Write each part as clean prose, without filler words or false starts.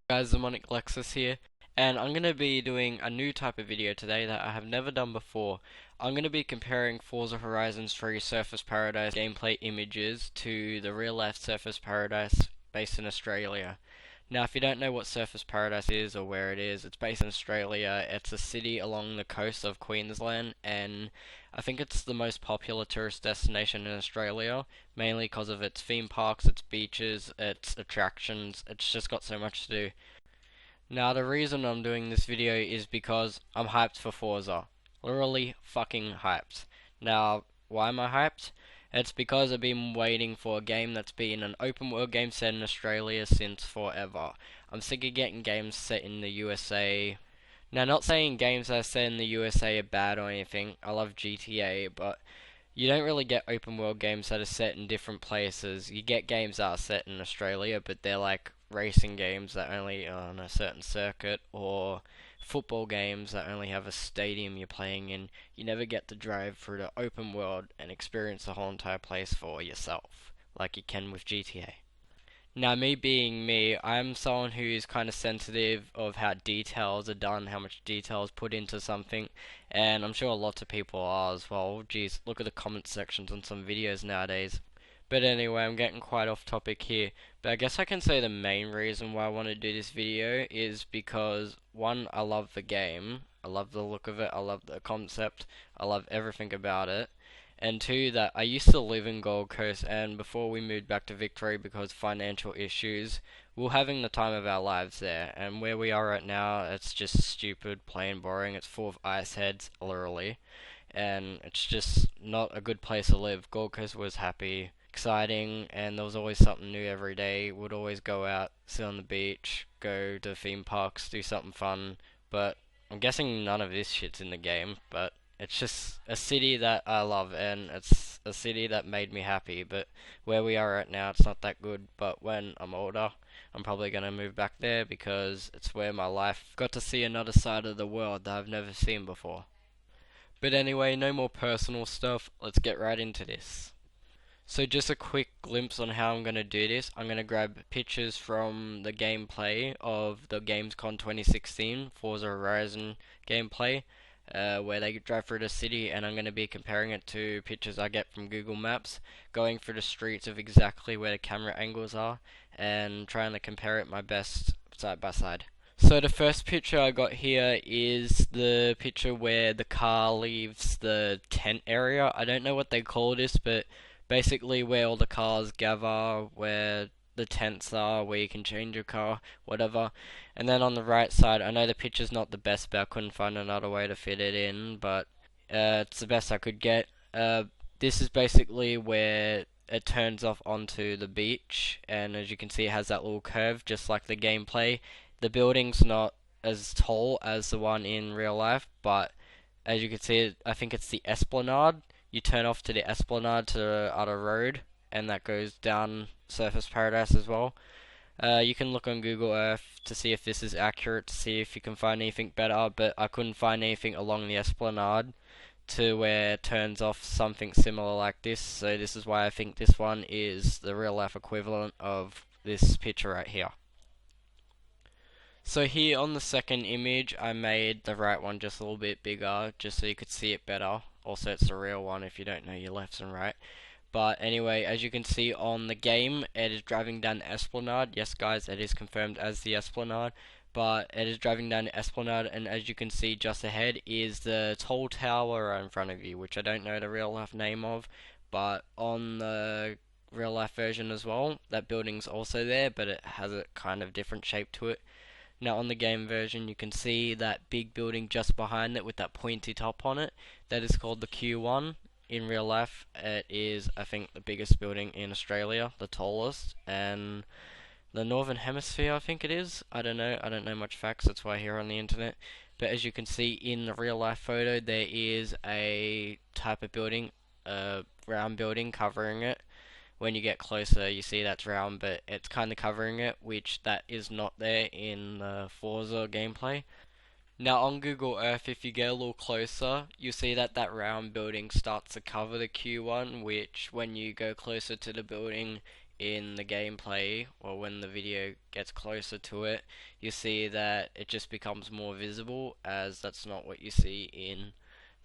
Guys, Demonic Lexus here, and I'm going to be doing a new type of video today that I have never done before. I'm going to be comparing Forza Horizon's 3 Surface Paradise gameplay images to the real-life Surface Paradise based in Australia. Now, if you don't know what Surface Paradise is or where it is, it's based in Australia. It's a city along the coast of Queensland, and I think it's the most popular tourist destination in Australia, mainly because of its theme parks, its beaches, its attractions. It's just got so much to do. Now, the reason I'm doing this video is because I'm hyped for Forza. Literally fucking hyped. Now, why am I hyped? It's because I've been waiting for a game that's been an open world game set in Australia since forever. I'm sick of getting games set in the USA. Now, not saying games that are set in the USA are bad or anything. I love GTA, but you don't really get open world games that are set in different places. You get games that are set in Australia, but they're like racing games that only are on a certain circuit, or football games that only have a stadium you're playing in. You never get to drive through the open world and experience the whole entire place for yourself, like you can with GTA. Now, me being me, I'm someone who is kind of sensitive of how details are done, how much detail is put into something, and I'm sure lots of people are as well. Geez, look at the comment sections on some videos nowadays. But anyway, I'm getting quite off topic here. But I guess I can say the main reason why I want to do this video is because, one, I love the game. I love the look of it, I love the concept, I love everything about it. And two, that I used to live in Gold Coast, and before we moved back to Victoria because of financial issues, we were having the time of our lives there. And where we are right now, it's just stupid, plain boring. It's full of ice heads, literally, and it's just not a good place to live. Gold Coast was happy, exciting, and there was always something new every day. We'd always go out, sit on the beach, go to theme parks, do something fun. But I'm guessing none of this shit's in the game, but it's just a city that I love, and it's a city that made me happy. But where we are right now, it's not that good. But when I'm older, I'm probably gonna move back there because it's where my life got to see another side of the world that I've never seen before. But anyway, no more personal stuff. Let's get right into this. So just a quick glimpse on how I'm going to do this. I'm going to grab pictures from the gameplay of the Gamescom 2016 Forza Horizon gameplay, where they drive through the city, and I'm going to be comparing it to pictures I get from Google Maps, going through the streets of exactly where the camera angles are, and trying to compare it my best side by side. So the first picture I got here is the picture where the car leaves the tent area. I don't know what they call this, but basically where all the cars gather, where the tents are, where you can change your car, whatever. And then on the right side, I know the picture's not the best, but I couldn't find another way to fit it in, but it's the best I could get. This is basically where it turns off onto the beach, and as you can see, it has that little curve, just like the gameplay. The building's not as tall as the one in real life, but as you can see, I think it's the Esplanade. You turn off to the Esplanade to the other road, and that goes down Surface Paradise as well. You can look on Google Earth to see if this is accurate, to see if you can find anything better, but I couldn't find anything along the Esplanade to where it turns off something similar like this, so this is why I think this one is the real life equivalent of this picture right here. So here on the second image, I made the right one just a little bit bigger, just so you could see it better. Also, it's the real one if you don't know your left and right. But anyway, as you can see on the game, it is driving down the Esplanade. Yes, guys, it is confirmed as the Esplanade. But it is driving down the Esplanade, and as you can see just ahead is the tall tower in front of you, which I don't know the real life name of. But on the real life version as well, that building's also there, but it has a kind of different shape to it. Now on the game version, you can see that big building just behind it with that pointy top on it. That is called the Q1. In real life, it is, I think, the biggest building in Australia, the tallest, and the Northern Hemisphere, I think it is. I don't know much facts, that's why I hear on the internet. But as you can see in the real life photo, there is a type of building, a round building covering it. When you get closer, you see that's round, but it's kind of covering it, which that is not there in the Forza gameplay. Now on Google Earth, if you get a little closer, you see that that round building starts to cover the Q1, which when you go closer to the building, in the gameplay, or when the video gets closer to it, you see that it just becomes more visible, as that's not what you see in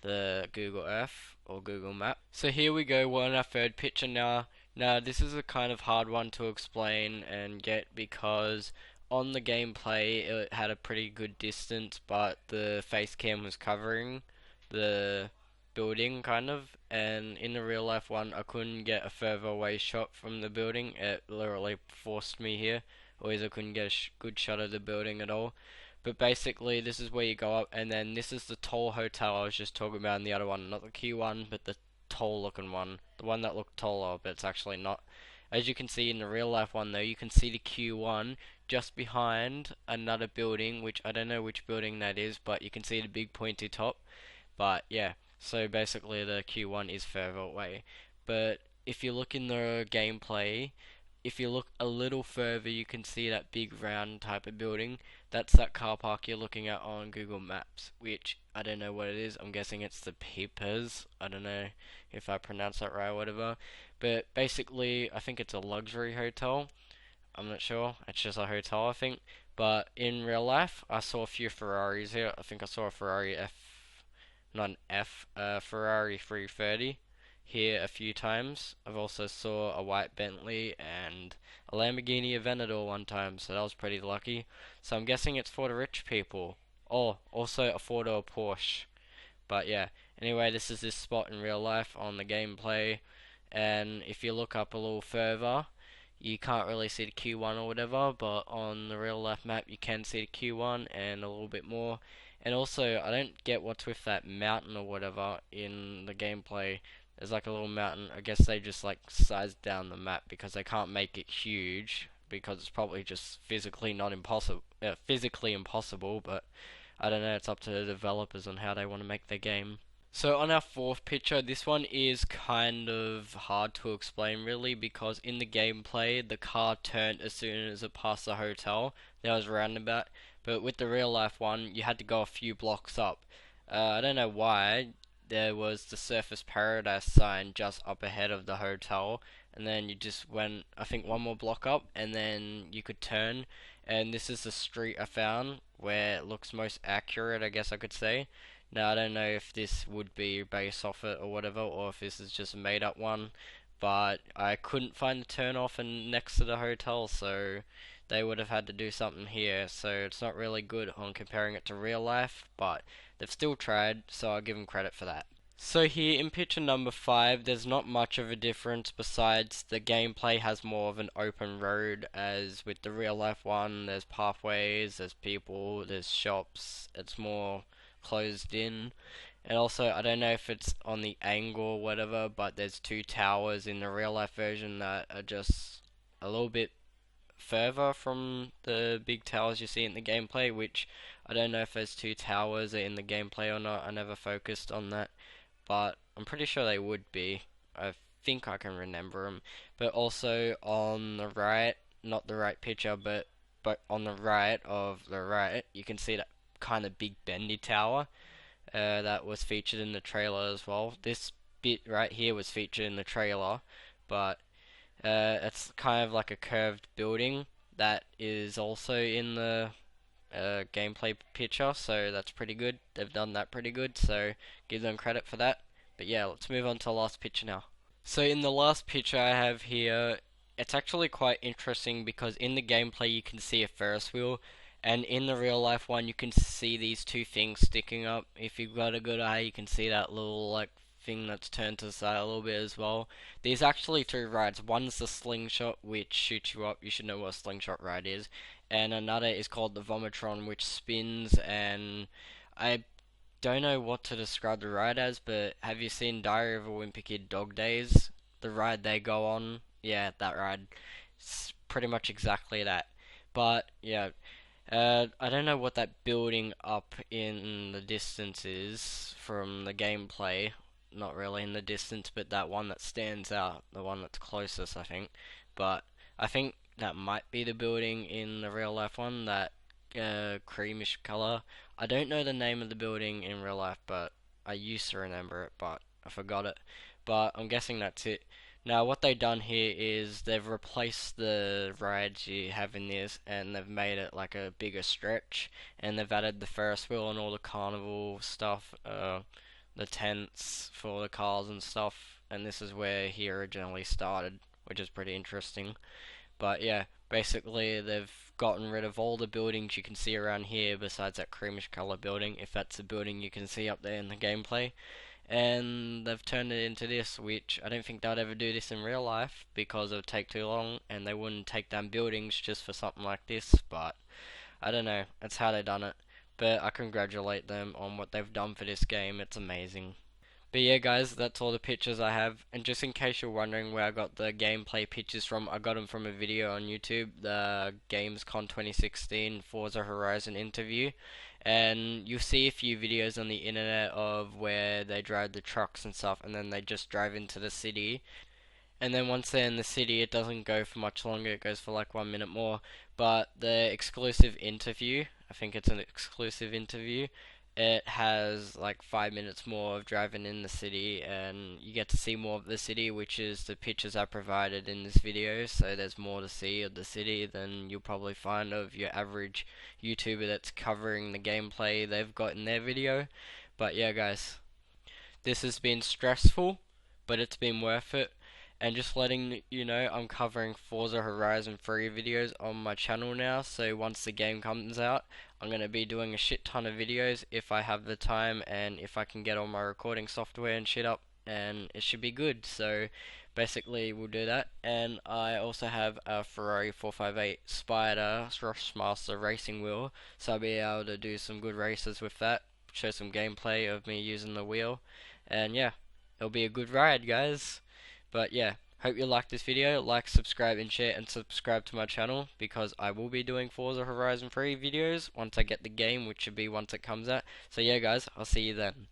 the Google Earth or Google Map. So here we go, we're on our third picture now. Now this is a kind of hard one to explain and get, because on the gameplay it had a pretty good distance, but the face cam was covering the building kind of, and in the real life one I couldn't get a further away shot from the building. It literally forced me here, or I couldn't get a good shot of the building at all. But basically, this is where you go up, and then this is the tall hotel I was just talking about in the other one. Not the Q1, but the tall looking one. The one that looked taller, but it's actually not. As you can see in the real life one though, you can see the Q1 just behind another building, which I don't know which building that is, but you can see the big pointy top. But yeah, so basically the Q1 is further away. But if you look in the gameplay, if you look a little further, you can see that big round type of building. That's that car park you're looking at on Google Maps, which I don't know what it is. I'm guessing it's the Peepers. I don't know if I pronounced that right or whatever. But basically, I think it's a luxury hotel. I'm not sure. It's just a hotel, I think. But in real life, I saw a few Ferraris here. I think I saw a Ferrari F, not an F, Ferrari 330 here a few times. I've also saw a white Bentley and a Lamborghini Aventador one time, so that was pretty lucky. So I'm guessing it's for the rich people. Oh, also a four-door Porsche. But yeah, anyway, this is this spot in real life on the gameplay, and if you look up a little further, you can't really see the Q1 or whatever, but on the real life map you can see the Q1 and a little bit more. And also, I don't get what's with that mountain or whatever in the gameplay. There's like a little mountain. I guess they just like sized down the map because they can't make it huge, because it's probably just physically not impossible, physically impossible. But I don't know. It's up to the developers on how they want to make their game. So on our fourth picture, this one is kind of hard to explain really, because in the gameplay the car turned as soon as it passed the hotel. There was a roundabout, but with the real life one you had to go a few blocks up. I don't know why. There was the Surface Paradise sign just up ahead of the hotel, and then you just went, I think, one more block up, and then you could turn. And this is the street I found where it looks most accurate, I guess I could say. Now, I don't know if this would be based off it or whatever, or if this is just a made up one, but I couldn't find the turn off and next to the hotel, so they would have had to do something here. So it's not really good on comparing it to real life, but they've still tried, so I'll give them credit for that. So here in picture number 5, there's not much of a difference besides the gameplay has more of an open road, as with the real life one there's pathways, there's people, there's shops, it's more closed in. And also, I don't know if it's on the angle or whatever, but there's two towers in the real life version that are just a little bit further from the big towers you see in the gameplay, which I don't know if those two towers are in the gameplay or not. I never focused on that, but I'm pretty sure they would be. I think I can remember them. But also on the right, not the right picture, but on the right of the right, you can see that kind of big bendy tower that was featured in the trailer as well. This bit right here was featured in the trailer, but it's kind of like a curved building that is also in the gameplay picture, so that's pretty good. They've done that pretty good, so give them credit for that. But yeah, let's move on to the last picture now. So in the last picture I have here, it's actually quite interesting because in the gameplay you can see a Ferris wheel, and in the real life one you can see these two things sticking up. If you've got a good eye, you can see that little like thing that's turned to the side a little bit as well. There's actually two rides. One's the slingshot, which shoots you up. You should know what a slingshot ride is. And another is called the Vomitron, which spins, and I don't know what to describe the ride as, but have you seen Diary of a Wimpy Kid Dog Days? The ride they go on? Yeah, that ride. It's pretty much exactly that. But, yeah, I don't know what that building up in the distance is from the gameplay. Not really in the distance, but that one that stands out, the one that's closest, I think. But I think that might be the building in the real life one, that creamish color. I don't know the name of the building in real life, but I used to remember it, but I forgot it. But I'm guessing that's it. Now, what they've done here is they've replaced the rides you have in this, and they've made it like a bigger stretch, and they've added the Ferris wheel and all the carnival stuff, the tents for the cars and stuff, and this is where he originally started, which is pretty interesting. But yeah, basically they've gotten rid of all the buildings you can see around here besides that creamish color building, if that's a building you can see up there in the gameplay, and they've turned it into this, which I don't think they'd ever do this in real life because it would take too long, and they wouldn't take down buildings just for something like this. But I don't know, that's how they done it. But I congratulate them on what they've done for this game. It's amazing. But yeah, guys, that's all the pictures I have. And just in case you're wondering where I got the gameplay pictures from, I got them from a video on YouTube, the Gamescom 2016 Forza Horizon interview. And you'll see a few videos on the internet of where they drive the trucks and stuff, and then they just drive into the city, and then once they're in the city, it doesn't go for much longer. It goes for like 1 minute more. But the exclusive interview, I think it's an exclusive interview, it has like 5 minutes more of driving in the city, and you get to see more of the city, which is the pictures I provided in this video. So there's more to see of the city than you'll probably find of your average YouTuber that's covering the gameplay they've got in their video. But yeah, guys, this has been stressful, but it's been worth it. And just letting you know, I'm covering Forza Horizon 3 videos on my channel now, so once the game comes out, I'm going to be doing a shit ton of videos if I have the time and if I can get all my recording software and shit up, and it should be good. So basically we'll do that. And I also have a Ferrari 458 Spider Thrustmaster racing wheel, so I'll be able to do some good races with that, show some gameplay of me using the wheel, and yeah, it'll be a good ride, guys. But yeah, hope you liked this video. Like, subscribe, and share, and subscribe to my channel because I will be doing Forza Horizon 3 videos once I get the game, which should be once it comes out. So yeah, guys, I'll see you then.